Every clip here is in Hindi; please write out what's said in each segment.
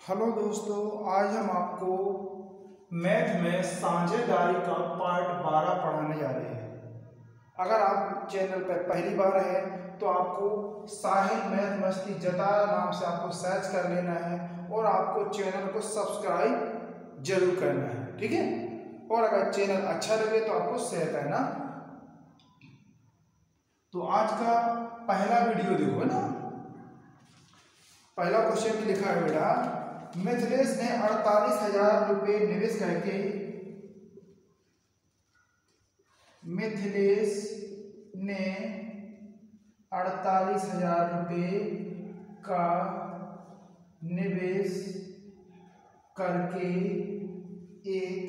हेलो दोस्तों, आज हम आपको मैथ में साझेदारी का पार्ट 12 पढ़ाने जा रहे हैं। अगर आप चैनल पर पहली बार है तो आपको साहिल मैथ मस्ती जता नाम से आपको सर्च कर लेना है और आपको चैनल को सब्सक्राइब जरूर करना है, ठीक है। और अगर चैनल अच्छा लगे तो आपको शेयर करना। तो आज का पहला वीडियो देखो ना। पहला क्वेश्चन लिखा है बेटा, मिथिलेश ने 48,000 रुपये निवेश करके मिथिलेश ने 48,000 रुपये का निवेश करके एक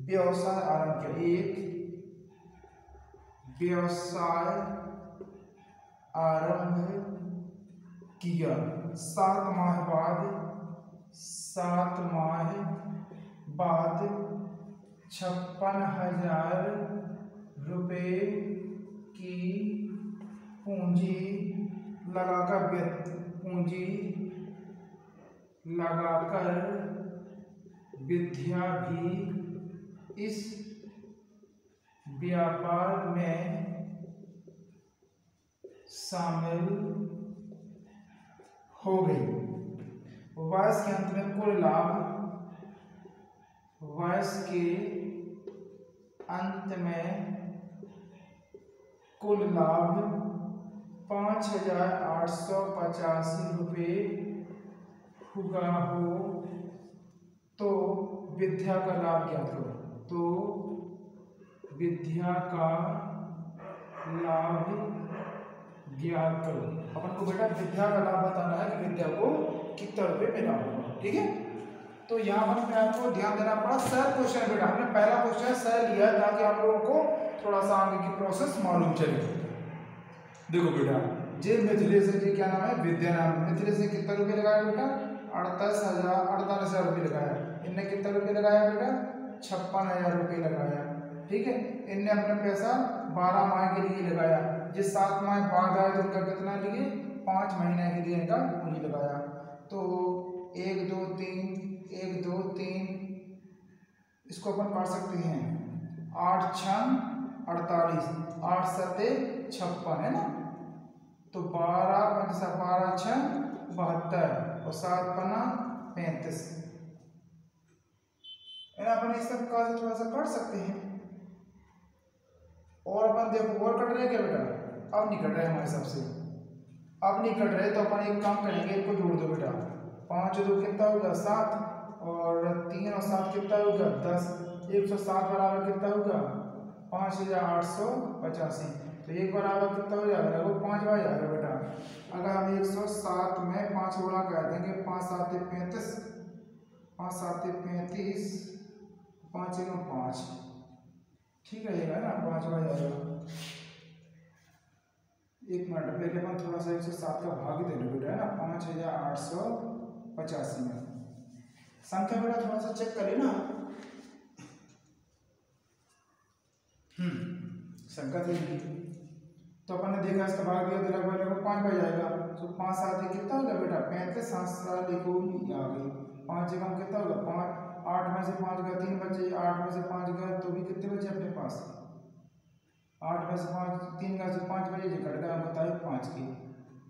व्यवसाय आरंभ किया। एक व्यवसाय आरंभ किया। 7 माह बाद 56,000 रुपये की पूंजी लगाकर विद्या भी इस व्यापार में शामिल हो गई। वर्ष के अंत में कुल लाभ 5,885 रुपये हुआ हो तो विद्या का लाभ ज्ञात करो। तो विद्या का लाभ ज्ञात करो। अपन को बेटा विद्या का लाभ बताना है कि विद्या को कितना रुपये मिला होगा, ठीक है। तो यहाँ पर आपको ध्यान देना पड़ा सर क्वेश्चन बेटा, हमने पहला क्वेश्चन सर लिया ताकि आप लोगों को थोड़ा सा आगे की प्रोसेस मालूम चले। देखो बेटा, जे मिथिलेश जी क्या नाम है, विद्या नाम है। मिथिलेश ने कितना रुपये लगाया बेटा, 48,000 रुपये लगाया। इनने कितना रुपये लगाया बेटा, 56,000 रुपये लगाया, ठीक है। इनने अपना पैसा 12 माह के लिए लगाया। जिस 7 माह बाद आए तो उनका कितना लिए, 5 महीने के लिए इनका पूंजी लगाया। तो 1 2 3 इसको अपन काट सकते हैं। 8 6 48, 8 7 56 है ना। तो 12 5 12 6 72 और 7 5 35 अपन इस सब का थोड़ा सा काट सकते हैं। और अपन देखो और कट रहे क्या बेटा, अब नहीं कट रहे हमारे हिसाब से। अब नहीं कट रहे तो अपन एक काम करेंगे, इनको जोड़ दो बेटा। 5 2 कितना होगा 7 और 3 और 7 कितना होगा 10। 107 बराबर कितना होगा 5,885। तो एक बराबर कितना हो जाएगा, वो 5 बार जाएगा बेटा। अगर हम 107 में 5 गुणा कर देंगे, 5 7 35, 5 7 35, 5 1 5, ठीक रहेगा ना, 5 बार जाएगा। एक मिनट पहले अपन थोड़ा सा 107 का भाग दे लो बेटा, है ना। 5,885 में संख्या बेटा थोड़ा सा चेक करें ना। संख्या देगी तो अपन ने देखा इसका भाग दिया, दिला भाई को 5 बार जाएगा। तो 5 7 कितना होगा बेटा 35, 7 7 लिखो आ गई। 5 जगह कितना होगा 5, 8 में से 5 गया 3 बचे, 8 में से 5 गया तो भी कितने बचे अपने पास, 8 में से 5 3 गया से 5 बजे कट गया, बताइए 5 की।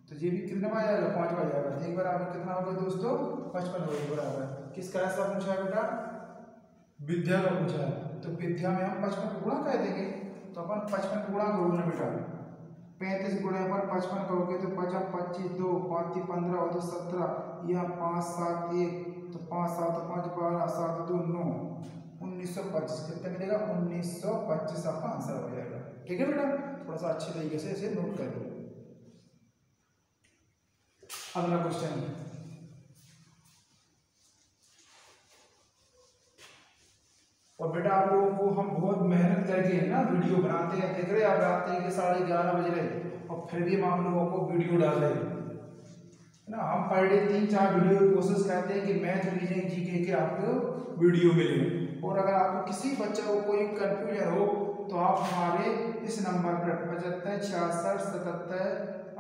तो ये भी कितने बार जाएगा 5 बार जाएगा। एक बराबर कितना होगा दोस्तों 55 होगा बराबर। किसका ऐसा पूछा है बेटा, विद्या का पूछा है। तो विद्या में हम 55 गुणा कर देंगे। तो अपन 55 गुणा करोगे ना बेटा, 35 गुणे पर 55 करोगे तो 55 25 2 5 3 15 और 2 17, यहाँ 5 7 1 तो 5 7 5 12 7 2 9 1925 कितना मिलेगा 1925 आपका आंसर हो जाएगा, ठीक है बेटा। थोड़ा सा अच्छे तरीके से इसे नोट कर लो। अगला क्वेश्चन, और बेटा आप लोगों को हम बहुत मेहनत करके है ना वीडियो बनाते हैं। देख रहे हैं आप रात के 11:30 बज रहे और फिर भी हम आप लोगों को वीडियो डाल रहे हैं ना। हम पर डे 3-4 वीडियो की कोशिश करते हैं कि मैथ रीजनिंग जीके के आपको वीडियो मिले। और अगर आपको किसी बच्चे को कोई कंफ्यूजन हो तो आप हमारे इस नंबर पर 75 66 77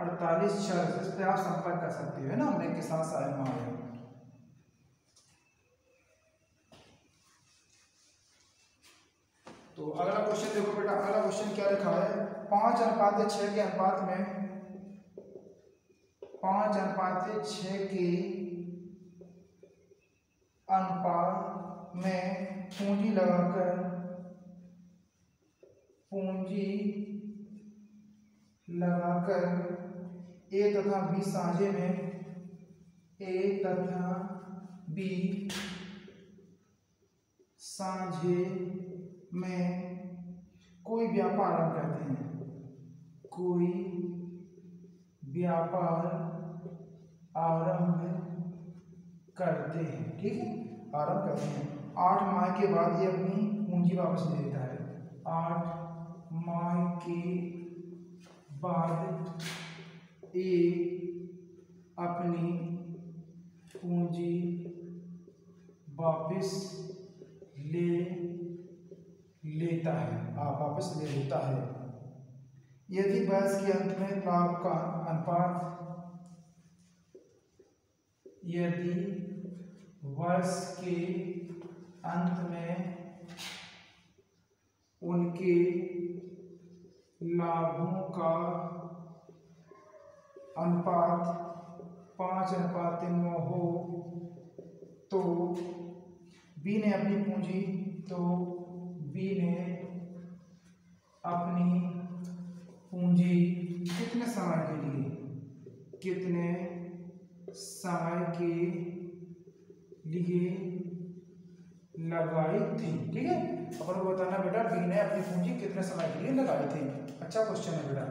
48 46 इस पर आप संपर्क कर सकते हो, है ना। मैं किसान साहिल माहिर। तो अगला क्वेश्चन देखो बेटा, अगला क्वेश्चन क्या लिखा है, 5:6 के अनुपात में 5:6 के अनुपात में पूंजी लगाकर ए तथा बी साझे में कोई व्यापार आरंभ करते हैं, कोई व्यापार आरंभ करते हैं, ठीक है, आरंभ करते हैं। 8 माह के बाद ये अपनी पूंजी वापस ले लेता है। 8 माह के बाद ए अपनी पूंजी वापस ले लेता है, वापस ले लेता है यदि वर्ष के अंत में लाभ का अनुपात, यदि वर्ष के अंत में उनके लाभों का अनुपात 5:9 हो तो बी ने अपनी पूंजी कितने समय के लिए लगाई थी, ठीक है। अपन को बताना बेटा बी ने अपनी पूंजी कितने समय के लिए लगाई थी। अच्छा क्वेश्चन है बेटा।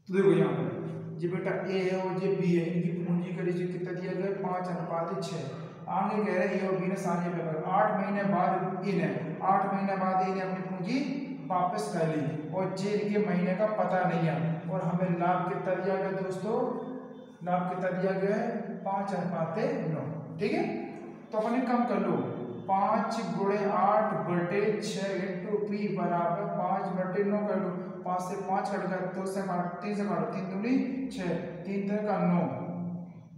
तो देखो यहाँ पर ये बेटा ए है और ये बी है, इनकी पूंजी का रेशियो कितना दिया गया, 5:6। आगे कह रहे हैं ए और बी ने साझे व्यापार 8 महीने बाद इन्हें अपनी पूंजी वापस कर ली और जे के महीने का पता नहीं है और हमें लाभ कितना दिया गया दोस्तों, लाभ कितना दिया गया है 5:9, ठीक है। तो अपन कम कर लो, 5 × 8/6 इंटू पी बराबर 5/9 कर लो। 5 से 5 कट गया, 2 से 8, 3 से काटो, 3 दूनी 6, 3 3 का 9,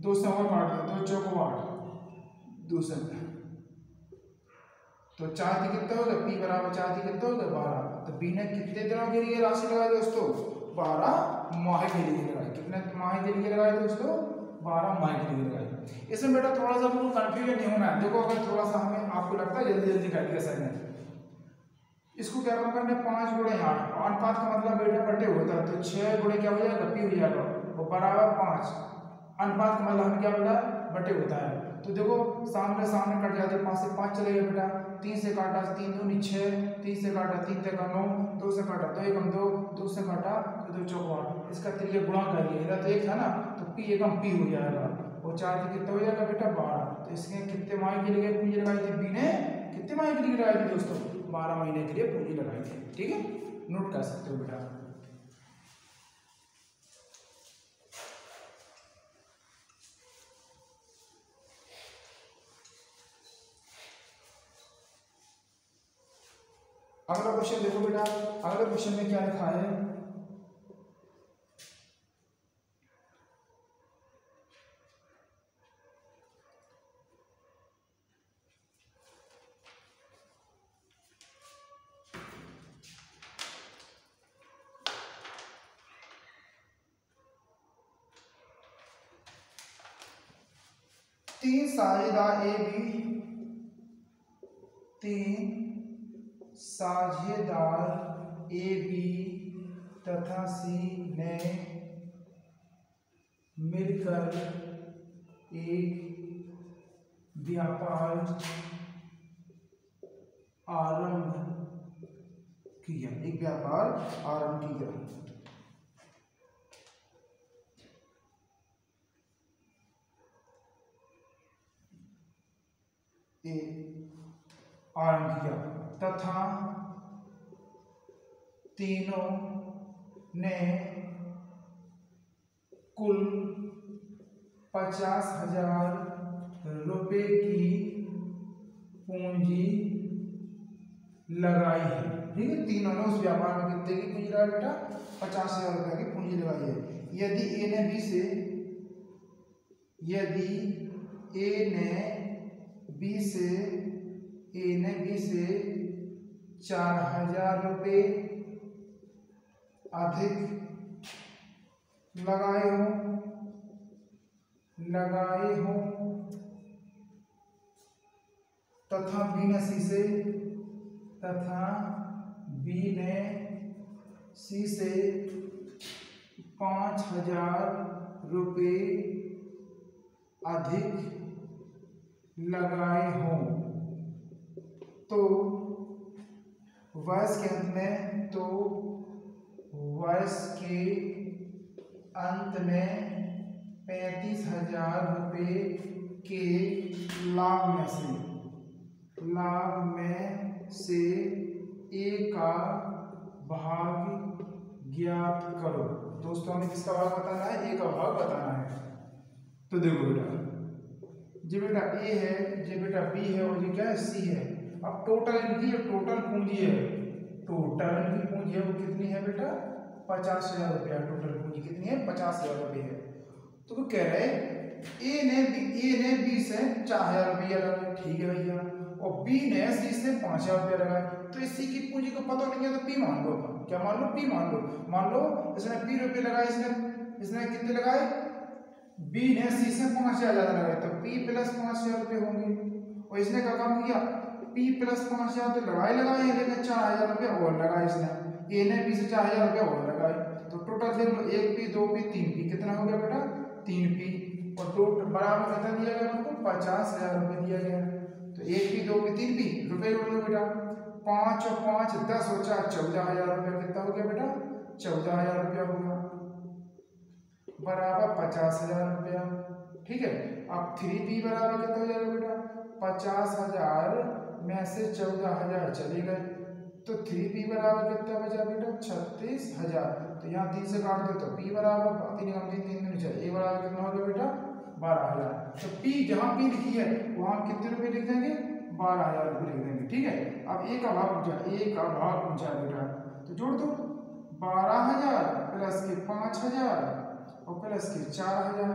2 से और काट दो, 2 चौको 8, 2 से तो 4 थी कितना होगा, पी बराबर 4 थी कितना होगा 12। तो बी ने कितने दिनों के लिए राशि लगाई दोस्तों, 12 माह के लिए लगाई। कितने माह के लिए लगाई दोस्तों, 12 माह के लिए लगाई। इसमें बेटा थोड़ा सा आपको कंफ्यूजन नहीं होना है। देखो अगर थोड़ा सा हमें आपको लगता है जल्दी जल्दी कर दिया सर ने, इसको क्या करना है, 5 × 8 अनुपात का मतलब बेटा बटे होता है, तो 6 × क्या हो जाएगा, पी हो जाएगा, वो बराबर 5। अनुपात का मतलब हमें क्या बोला, बटे होता है। तो देखो सामने कट जाते हैं, 5 से 5 चलेगा बेटा, 3 से काटा 3 दूनी 6, 3 से काटा 3 3 का 9, 2 से काटा 2 एकम 2, 2 से काटा 2 चौको 8, इसका त्रिज्या गुणा कर लिया, इधर तो 1 था ना, तो पी एकम पी हो जाएगा और 4 की कितना हो जाएगा बेटा 12। तो इसके कितने माह के लिए पूंजी लगाई थी, बी ने कितने माह के लिए लगाई थी दोस्तों, 12 महीने के लिए पूंजी लगाई थी, ठीक है, नोट कर सकते हो बेटा। अगला क्वेश्चन देखो बेटा, अगले क्वेश्चन में क्या लिखा है, तीन साझेदार ए बी तथा सी ने मिलकर एक व्यापार आरंभ किया, तथा तीनों ने कुल 50,000 रुपए की पूंजी लगाई है, ठीक है। तीनों ने उस व्यापार में कितने की पूंजी लगाई बेटा, 50,000 रुपए की पूंजी लगाई है। यदि ए ने बी से 4,000 रुपये अधिक लगाए हो तथा बी ने सी से 5,000 रुपये अधिक लगाए हों तो वर्ष के अंत में 35,000 रुपये के लाभ में से ए का भाग ज्ञात करो। दोस्तों हमें किसका भाग बताना है? ए का भाग बताना है। तो देखो बेटा, ये बेटा ए है, ये बेटा बी है और ये क्या है? सी है। अब टोटल इनकी टोटल पूंजी है, वो कितनी है बेटा? 50,000 रुपया। टोटल पूंजी कितनी है? 50,000 रुपये है। तो वो कह रहे ए ने बी से 4,000 रुपया लगाया, ठीक है भैया, और बी ने सी से 5,000 रुपया लगाया। तो इसी की पूंजी को पता नहीं है तो पी मान लो। क्या मान लो? पी मान लो इसने पी रुपये लगाए, इसने कितने लगाए? बी ने सी से 5,000 लगाए, तो पी प्लस 5,000 रुपये होंगे। और इसने क्या काम किया? पी प्लस 5,000 तो लगाए, लेकिन 4,000 रुपये और लगाए इसने। ए ने बी से 4,000 रुपये और लगाए, तो टोटल देख लो 1 पी 2 पी 3 पी, कितना हो गया बेटा? 3 पी। और टोटल बराबर कितना दिया गया हमको? 50,000 रुपये दिया गया। तो 1 पी 2 पी 3 पी रुपये जोड़ लो बेटा, 5 और 5 10 और 4 14,000 रुपये। कितना हो गया बेटा? 14,000 रुपया होगा, बराबर 50,000 रुपया। ठीक है। अब 3P बराबर कितना हो जाएगा बेटा? 50,000 में से 14,000 चले गए, तो 3P बराबर कितना बचा बेटा? 36,000। तो यहाँ 3 से काट दो तो P बराबर 3 ए बराबर कितना हो गया बेटा? 12,000। तो P जहाँ P लिखी है वहाँ कितने रुपए लिख देंगे? 12,000 रुपये लिख देंगे। ठीक है। अब ए का भाग पूछा बेटा, तो जोड़ दो 12,000 प्लस के 5,000 और प्लस के 4,000,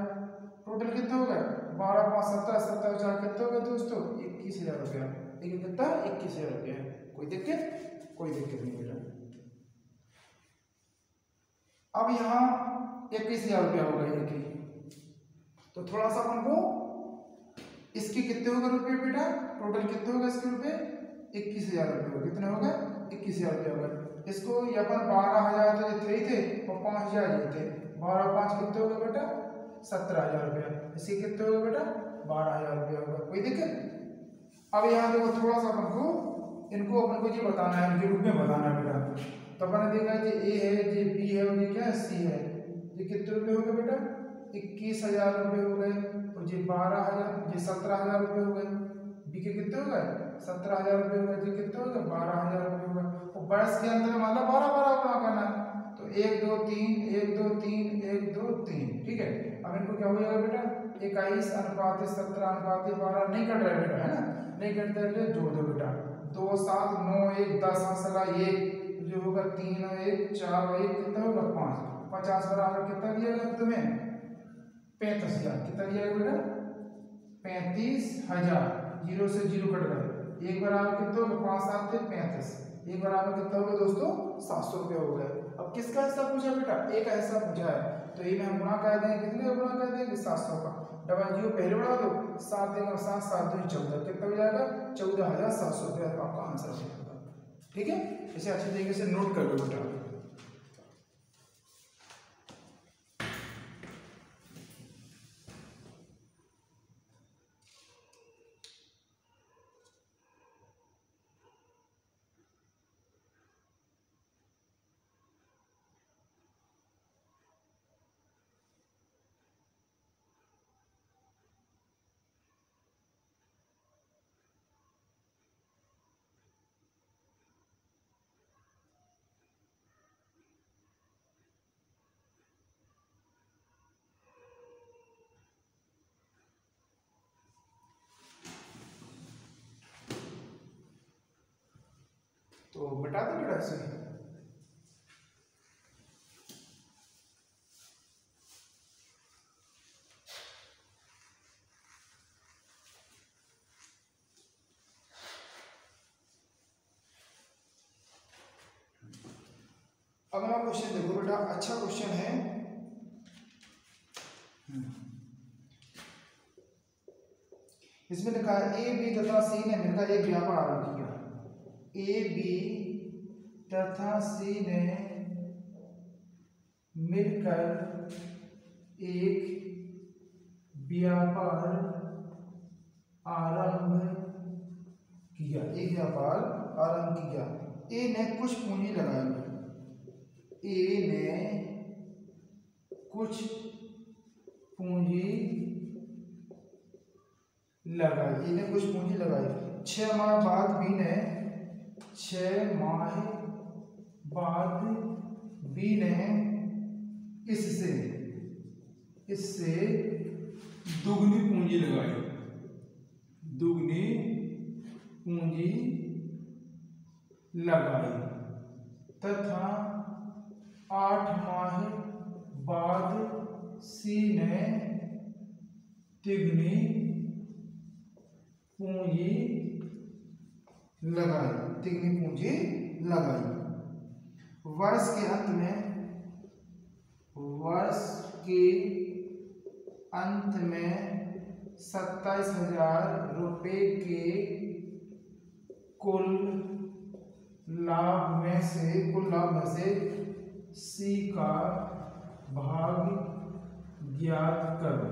टोटल कितना हो गया? 12 5 17 17 4 कितना हो गया दोस्तों? 21,000 रुपया। कितना? 21,000 रुपया। कोई दिक्कत नहीं बेटा। अब यहाँ 21,000 रुपया हो गया इनकी, तो थोड़ा सा अपन को इसके कितने हो गए रुपये बेटा? टोटल कितने हो गए इसके रुपये? 21,000 रुपये। कितने हो गए? 21,000 रुपये हो गए। इसको ये अपन 12,000 तो ये थे और 5,000 ये थे, 12 5 कितने हो गए बेटा? 17,000 रुपया। इसके कितने हो गए बेटा? 12,000 रुपया होगा। कोई दिक्कत? अब यहाँ देखो थोड़ा सा अपन को ये बताना है, इनके रूप में बताना है बेटा। तो अपन ने देखा ये ए है, ये बी है और ये क्या है? सी है। ये कितने रुपये हो गए बेटा? 21,000 रुपये हो गए। और ये 12,000, ये 17,000 रुपये हो गए। बी के कितने हो गए? 17,000 रुपये हो गए। ये कितने हो गए? 12,000 रुपये हो गए। और वर्ष के अंदर मतलब 12 गुणा करना है, तो 1 2 3 1 2 3 1 2 3। ठीक है। अब इनको क्या हो जाएगा बेटा? 21:17:12 नहीं कट रहा है बेटा, है ना? नहीं कटता है, जोड़ दो बेटा। 2 7 9 1 10 1 जो होगा 3 और 1 4 और 1 कितना होगा? 5। 50 बराबर कितना दिया गया तुम्हें? 35,000। कितना दिया गया बेटा? 35,000। 0 से 0 कट गए। 1 बराबर कितना होगा? 5 7 35। 1 बराबर कितना होगा दोस्तों? 700 रुपये हो गए। अब किसका हिस्सा पूछा बेटा? ए का हिस्सा पूछा है, तो ये में हम गुणा कर देंगे। कितने का गुणा कर देंगे? 700 का। डबल जीरो पहले बढ़ा दो, 7 देंगे 7 7 2 14। कितना हो जाएगा? 14,700 रुपये आपका आंसर हो जाएगा। ठीक है। इसे अच्छी तरीके से नोट कर लो बेटा। तो बता दो बेटा इसे। अगला क्वेश्चन देखो बेटा, अच्छा क्वेश्चन है। इसमें लिखा है ए बी तथा सी ने मिलकर एक व्यापार आरंभ किया। ए बी तथा सी ने मिलकर एक व्यापार आरंभ किया। एक व्यापार आरंभ किया। ए ने कुछ पूंजी लगाई। ए ने कुछ पूंजी लगाई। ए ने कुछ पूंजी लगाई। 6 माह बाद बी ने 6 माह बाद बी ने इससे दुगनी पूंजी लगाई। दुगनी पूंजी लगाई तथा 8 माह बाद सी ने तिगनी पूंजी लगाई। तिगनी पूंजी लगाई। वर्ष के अंत में 27,000 रुपए के कुल लाभ में से सी का भाग ज्ञात करो।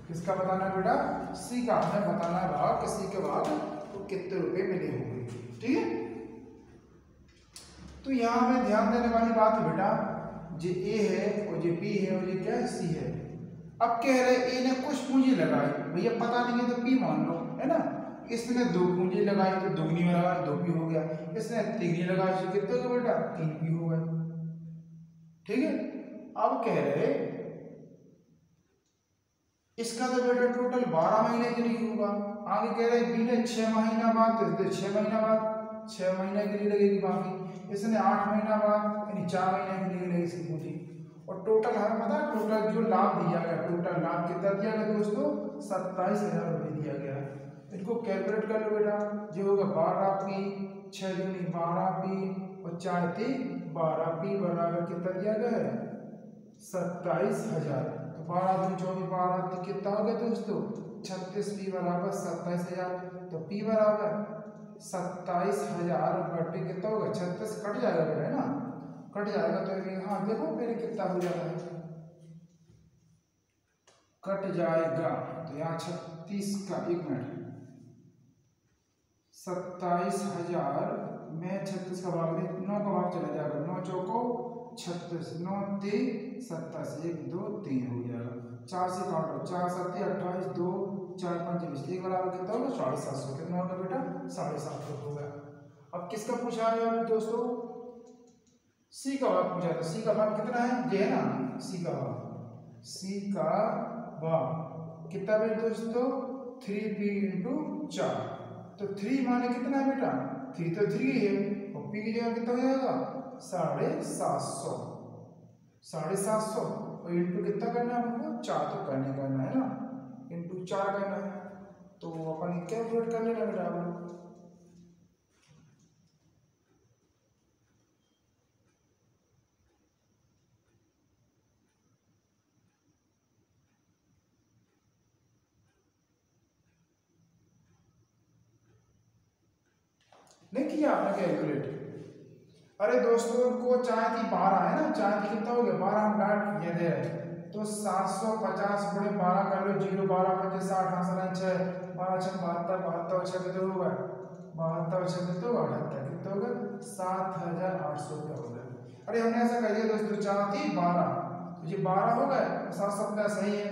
किसका बताना है बेटा? सी का हमें बताना है भाग, कि सी के भाग तो कितने रुपए मिले होंगे। ठीक है, तो यहां हमें ध्यान देने वाली बात है बेटा, जो ए है और जो बी है और जो क्या है सी है। अब कह रहे ए ने कुछ पूंजी लगाई, भैया पता नहीं है तो पी मान लो, है ना। इसने 2 पूंजी लगाई तो दुगनी लगा 2 पी हो गया। इसने तिगनी लगाई तो कितने हो बेटा? 3 पी हो गए। ठीक है, अब कह रहे इसका तो बेटा टोटल 12 महीने के लिए होगा। आगे कह रहे बी ने 6 महीना बाद, तो 6 महीना बाद 6 महीने के लिए लगेगी बाकी। इसने 8 महीना बाद यानी 4 महीने के लिए लगेगी इसकी पूंजी। और टोटल हमें पता है टोटल जो लाभ दिया गया, टोटल लाभ कितना दिया गया दोस्तों? 27,000 रुपये दिया गया। इनको कैलकुलेट कर लो बेटा, जो होगा 12 पी 6 दूनी 12 पी और 4 3 12 पी बराबर कितना दिया गया है? 27,000। तो 12 दूनी 24 12 कितना हो गया दोस्तों? 36 पी बराबर 27,000। तो पी बराबर 27,000 बटे कितना होगा? 36 कट जाएगा बेटा, है ना, कट जाएगा। तो हाँ देखो मेरे कितना हो जाता है, कट जाएगा। तो यहाँ 36 का 1 मिनट 27,000 में 36 का भाग 9 का भाग चला जाएगा। 9 चौको 36 9 3 27 1 2 3 हो जाएगा। 4 से काटो 4 7 28 2 4 5 20 1 बराबर कितना होगा? 750। कितना होगा बेटा? 750 हो गया। अब किसका पूछा है दोस्तों? सी का भाग पूछा। तो सी का भाग कितना है? ये है ना सी का भाग। सी का भाग कितना है दोस्तों? 3p × 4। तो 3 माने कितना है बेटा? 3 तो 3 है और p की जगह कितना हो जाएगा? 750। 750 और इंटू कितना करना है हमको? 4 तो करना है ना, इंटू 4 करना है। तो अपन कैलकुलेट कर लेना बेटा। नहीं किया आपने कैलकुलेट? अरे दोस्तों उनको चाय थी 12 है ना, चाय थी कितना हो गया? 12 हम डाट किए थे। तो 750 × 12 कर लो। 0 12 25 60 60 6 12 6 72 72 6 कितने हो गए? 72 6 कितने हो गए? 78 कितने हो गए? 7,800 रुपया हो गया। अरे हमने ऐसा कर दिया दोस्तों, चाय थी 12 तो ये 12 हो गए। 7 7 सही है।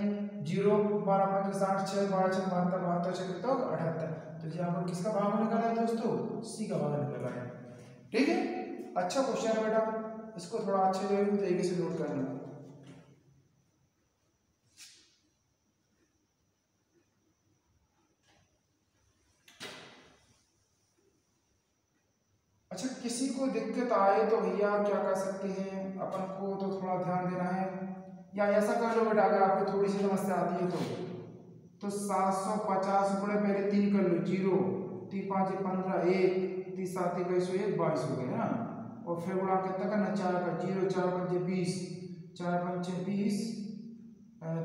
0 12 25 60 6 12 6 72 72 6 कितना होगा? 78। तो यहाँ पर किसका भाग निकाला है दोस्तों? सी का भाग निकाला है। ठीक है, अच्छा क्वेश्चन है बेटा, इसको थोड़ा अच्छे तरीके से नोट करना। अच्छा, किसी को दिक्कत आए तो भैया क्या कर सकते हैं, अपन को तो थोड़ा ध्यान देना है। या ऐसा कर लो बेटा, अगर आपको थोड़ी सी समस्या आती है तो 750 गुणे पहले 3 कर लो। 0 3 5 15 1 3 7 21 22 हो गए ना। और फिर गुणा कितना करना, 4 का 0, 4 पंजे 20, 4 पंचे 20,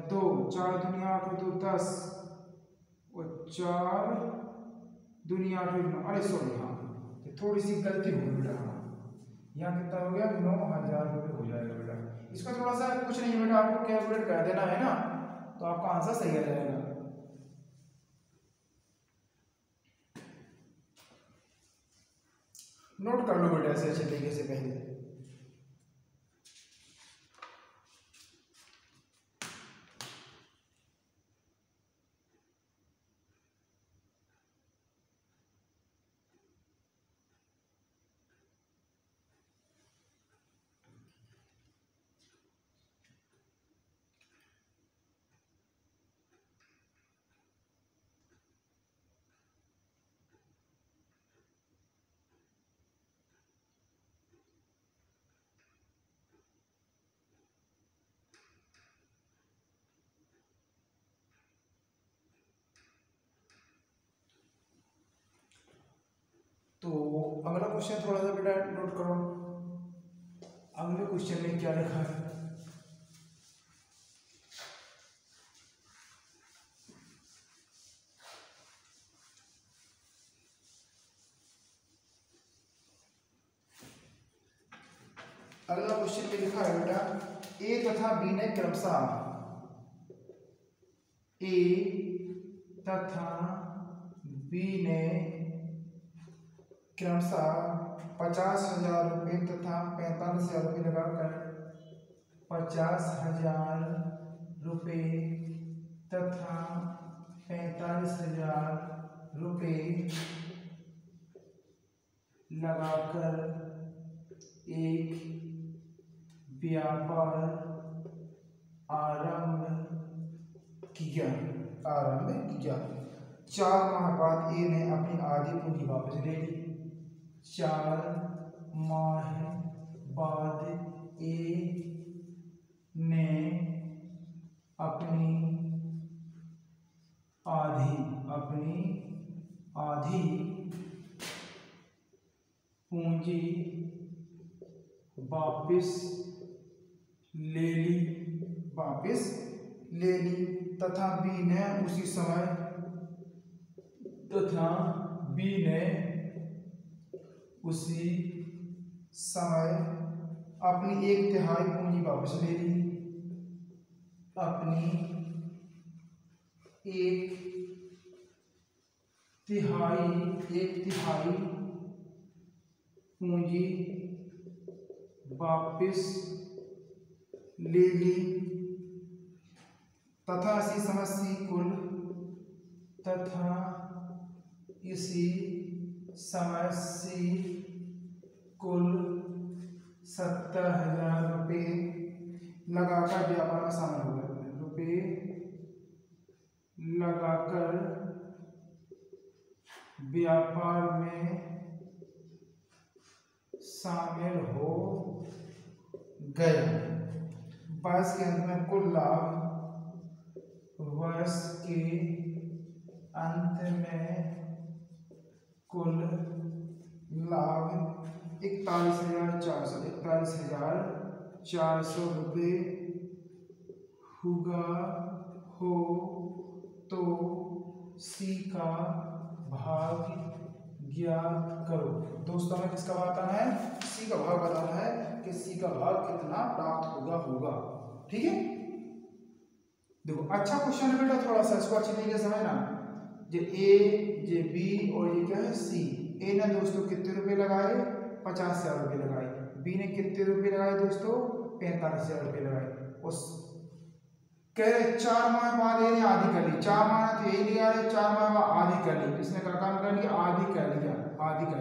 2, 4 दुनिया 8 2 10 और 4 दुनिया 8 9, अरे सॉरी हाँ तो थोड़ी सी गलती हो गई बेटा, यहाँ कितना हो गया 9,000 रुपये हो जाएगा बेटा। इसका थोड़ा सा कुछ नहीं बेटा, आपको कैलकुलेट कर देना है ना तो आपका आंसर सही आ जाएगा। नोट कर लो बेटा ऐसे अच्छे तरीके से पहले। तो अगला क्वेश्चन थोड़ा सा बेटा नोट करो। अगले क्वेश्चन में क्या लिखा है, अगला क्वेश्चन में लिखा है बेटा ए तथा बी ने क्रमशः ए तथा बी ने क्रमशः 50,000 रुपये तथा 45,000 रुपये लगाकर 50,000 रुपये तथा 45,000 रुपये लगाकर एक व्यापार आरंभ किया। 4 माह बाद ए ने अपनी आधी पूंजी वापस ले ली। 4 माह बाद ए ने अपनी आधी पूंजी वापस ले ली तथा बी ने उसी समय अपनी 1/3 पूंजी वापस ले ली। अपनी 1/3 पूंजी वापस ले ली तथा इसी समय से कुल 70,000 रुपये लगाकर व्यापार में शामिल हो गए। लगाकर व्यापार में शामिल हो गए। वर्ष के अंत में कुल लाभ वर्ष के अंत में कुल लाभ 41,400 रुपये हुआ हो तो सी का भाग ज्ञात करो। दोस्तों में किसका भाग बताना है, सी का भाग बताना है कि सी का भाग कितना प्राप्त होगा। ठीक है, देखो अच्छा क्वेश्चन है बेटा, थोड़ा सा इसको अच्छी तरीके से समझना। ये ए, ये बी और ये क्या है सी। ए ने दोस्तों कितने रुपए लगाए, 50,000 रुपये लगाए। बी ने कितने रुपए लगाए दोस्तों, 45,000 रुपये लगाए। उस कह रहे 4 माह बाद ये आधी कर ली। 4 माह तो यही लिया है, 4 माह बाद आधी कर ली। इसने क्या काम कर लिया, आधी कर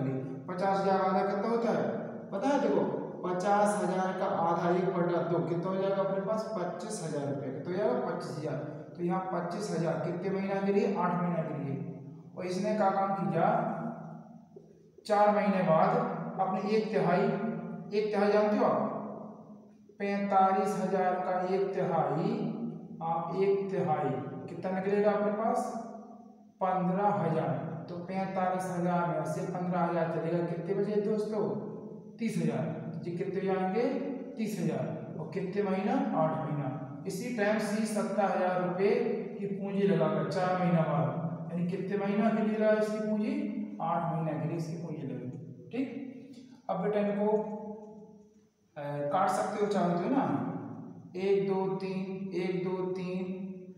ली। 50,000 आधा कितना होता है पता है, देखो 50,000 का आधा 1/2 कितना हो जाएगा अपने पास, 25,000 रुपये। कितना हो जाएगा 25,000। तो यहाँ 25,000 कितने महीना के लिए, 8 महीना के लिए। और इसने क्या काम किया, 4 महीने बाद अपने 1/3 जानते हो आप, 45,000 का 1/3 आप 1/3 कितना निकलेगा अपने पास, 15,000। तो 45,000 में से 15,000 चलेगा, कितने बचे दोस्तों, 30,000, तो ये कितने आएंगे 30,000, और कितने महीना 8 महीना। इसी टाइम सी 70,000 रुपये की पूंजी लगाकर 4 महीना बाद, यानी कितने महीना के लिए लगा इसकी पूंजी 8 महीना के लिए इसकी पूंजी लगी। ठीक, अब बेटा इनको काट सकते हो चाहो तो ना, 1 2 3 1 2 3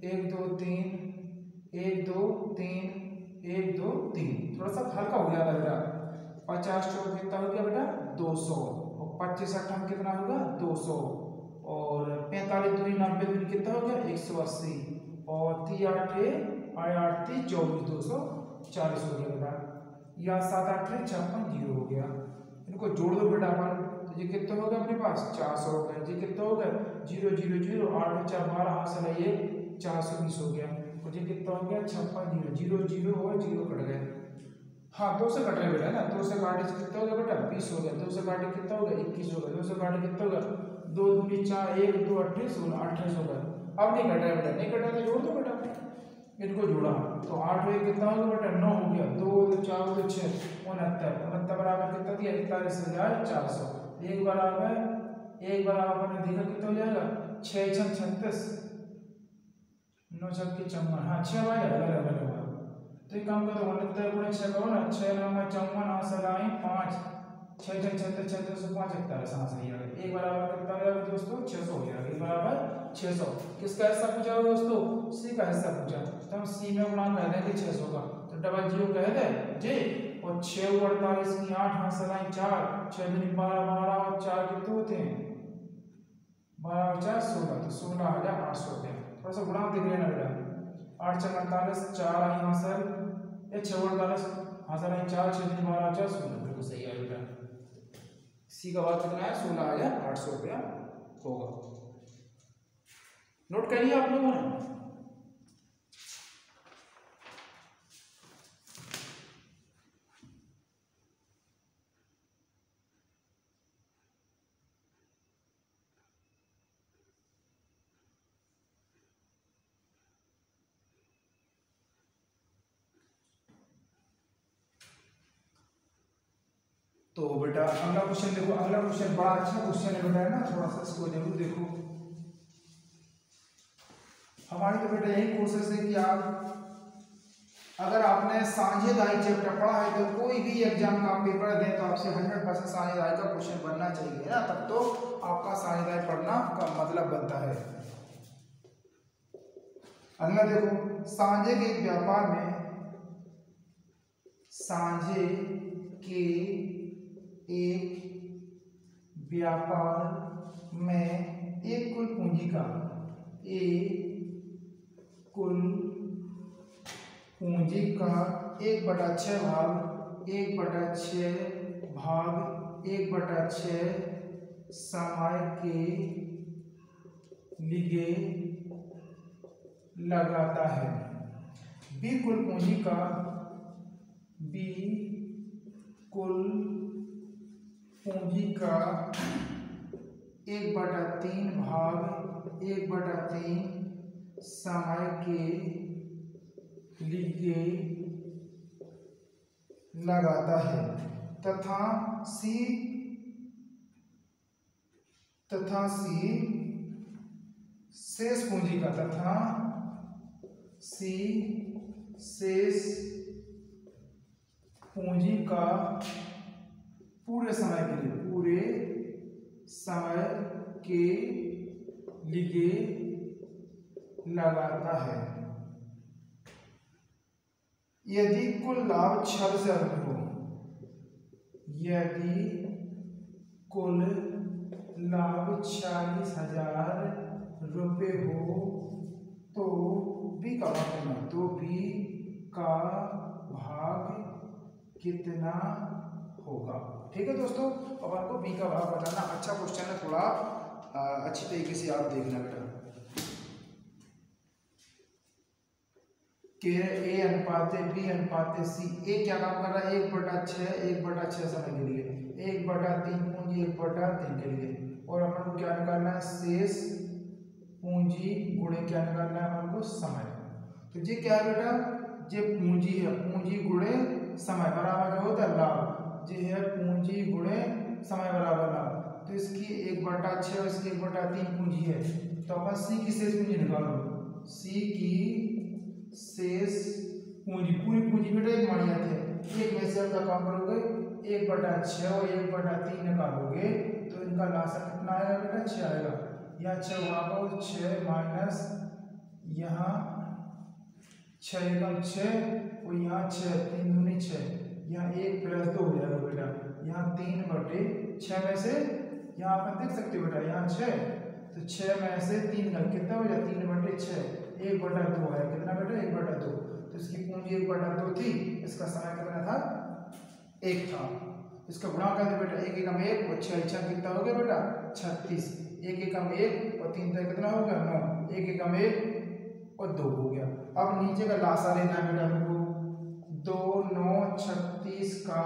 1 2 3 1 2 3 1 2 3, थोड़ा सा हल्का हो गया बेटा। 50 चौक कितना हो गया बेटा 200, और 25 8 कितना होगा 200, और 45 2 90 2 कितना हो गया 180, और 3 8 8 3 24 240 हो गया बेटा। या 7 8 56 0 हो गया। इनको जोड़ दो बेटा अपन, तो ये कितना हो गया अपने पास 400 हो गया। ये कितना हो गया 0 0 0 8 4 12 हाथ से लाइए 420 हो गया, और ये कितना हो गया 56 0 0 0 और 0 कट गए। हाँ 2 से कट रहे बेटा ना, 2 से काटे कितना हो गया बेटा 20 हो गया, 2 से काटे कितना हो गया 21 हो गया, 2 से काटे कितना हो गया 2 2 4 1 2 28 16 28 हो गया। अब नहीं कट रहा बेटा, नहीं कट रहा तो जोड़ दो बेटा, इनको जोड़ा तो 8 में कितना हो गया बेटा 9 हो गया, 2 2 4 2 6 69 बराबर कितना दिया 41,400। एक बराबर ने देखा कितना हो जाएगा 6 6 36 9 6 54, हाँ 6 बार अलग होगा। तो एक काम करो 69 गुणे 6 करो ना, 6 9 54 आंसर आए 5 6 6 36 36 5 41 आंसर ही आ गया। एक बराबर कितना हो जाएगा दोस्तों 600 हो जाएगा। एक बराबर 600। किसका हिस्सा पूछा हो दोस्तों सी का हिस्सा पूछा, तो हम सी में गुणा कर देंगे 600 का, तो डबल जीरो कह दे जी, और 6 48 की 8 आंसर आए 4 6 दूनी 12 12 और 4 कितने होते हैं 12 और 4 16, तो 16,800 रुपये। थोड़ा सा गुणा देख लेना बेटा, 8 6 48 4 आई आंसर, ये 6 48 आंसर आई 4 6 दूनी 12 4 16, बिल्कुल सही है बेटा। सी का भाग कितना है 16,800 रुपया होगा। नोट करिए आप लोगों ने। तो बेटा अगला क्वेश्चन देखो, अगला क्वेश्चन बड़ा अच्छा क्वेश्चन है बेटा, है ना, थोड़ा सा इसको जरूर देखो। हमारी तो बेटा यही कोशिश है कि आप अगर आपने साझेदारी चैप्टर पढ़ा है तो कोई भी एग्जाम का पेपर दें तो आपसे 100% साझेदारी का क्वेश्चन बनना चाहिए, है ना, तब तो आपका साझेदारी पढ़ना का मतलब बनता है। अगला देखो, सांझे के व्यापार में सांझे के एक व्यापार में एक कुल पूंजी का कुल पूंजी का 1/6 भाग 1/6 भाग 1/6 समय के लिए लगाता है। बी कुल पूंजी का का 1/3 भाग 1/3 समय के लिए लगाता है, तथा सी शेष पूंजी का शेष पूंजी का पूरे समय के लिए लगाता है। यदि कुल लाभ 46,000 रुपये हो, यदि कुल लाभ 46,000 रुपये हो तो बी का भाग कितना, तो बी का भाग कितना होगा। ठीक है दोस्तों, अब आपको बी का भाग बताना। अच्छा क्वेश्चन है, थोड़ा अच्छी तरीके से आप देखना बेटा। ए अनुपात बी अनुपात सी, ए क्या काम कर रहा है 1/6 समय के लिए, 1/3 पूंजी 1/3 के लिए, और अपन को क्या निकालना है शेष पूंजी गुणे क्या निकालना है अपन को समय। तो ये क्या है बेटा, ये पूंजी है, पूंजी गुणे समय बराबर क्या होता है लाभ, ये है पूंजी गुणे समय बराबर लाभ। तो इसकी 1/6 और इसकी 1/3 पूंजी है, तो अपन सी की शेष पूंजी निकालो। सी की शेष पूंजी, पूरी पूंजी बेटा एक मानी जाती है, एक में से आप काम करोगे 1/6 और 1/3 निकालोगे तो इनका लासा कितना आएगा बेटा 6 आएगा। यहाँ 6 गुणा करो, 6 माइनस यहाँ 6 एकम 6 और यहाँ 6, 3 दूनी 6, यहाँ 1 + 2 हो जाएगा बेटा। यहाँ 3/6 में से यहाँ अपन देख सकते हो बेटा, यहाँ 6 तो 6 में से 3 का कितना हो जाए 3/6, 1/2 है कितना बेटा 1/2। तो इसकी पूंजी 1/2 थी, इसका समय कितना था 1 था। इसका गुणा कर दो बेटा, 1 एकम 1 और 6 6 कितना हो गया बेटा 36, 1 एकम 1 और 3 कितना हो गया 9, 1 एकम 1 और 2 हो गया। अब नीचे का लासा लेना है बेटा हमको, 2 9 36 का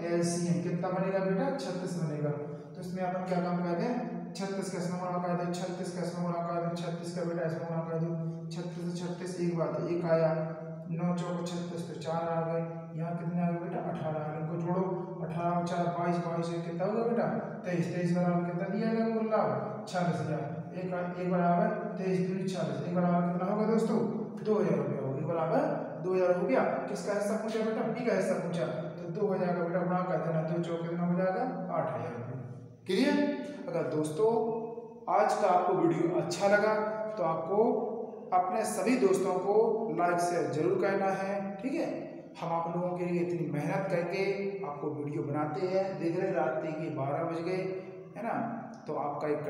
एलसीएम कितना बनेगा बेटा 36 बनेगा। तो इसमें अपन क्या काम करते हैं 36 का इसमें गुणा कर दो, 36 का इसमें गुणा कर दो, 36 का बेटा इसमें गुणा कर दो, 36 से 36 एक बात है 1 आया, 9 चौक 36 तो 4 आ गए, यहाँ कितने आ गए बेटा 18 आ गए। इनको जोड़ो 18 और 4 22, 22 कितना होगा बेटा 23, 23 बराबर कितना दिया गया कुल लाभ 46,000, एक बराबर 23 दूनी 40, एक बराबर कितना होगा दोस्तों 2000 रुपया होगा, एक बराबर 2000 हो गया। किसका हिस्सा पूछा बेटा बी का हिस्सा पूछा, तो 2000 का बेटा गुणा कर देना, 2 चौक कितना हो जाएगा 8000 रुपये। क्लियर। अगर दोस्तों आज का आपको वीडियो अच्छा लगा तो आपको अपने सभी दोस्तों को लाइक शेयर जरूर करना है, ठीक है। हम आप लोगों के लिए इतनी मेहनत करके आपको वीडियो बनाते हैं, देख रहे रात के 12 बज गए है ना, तो आपका एक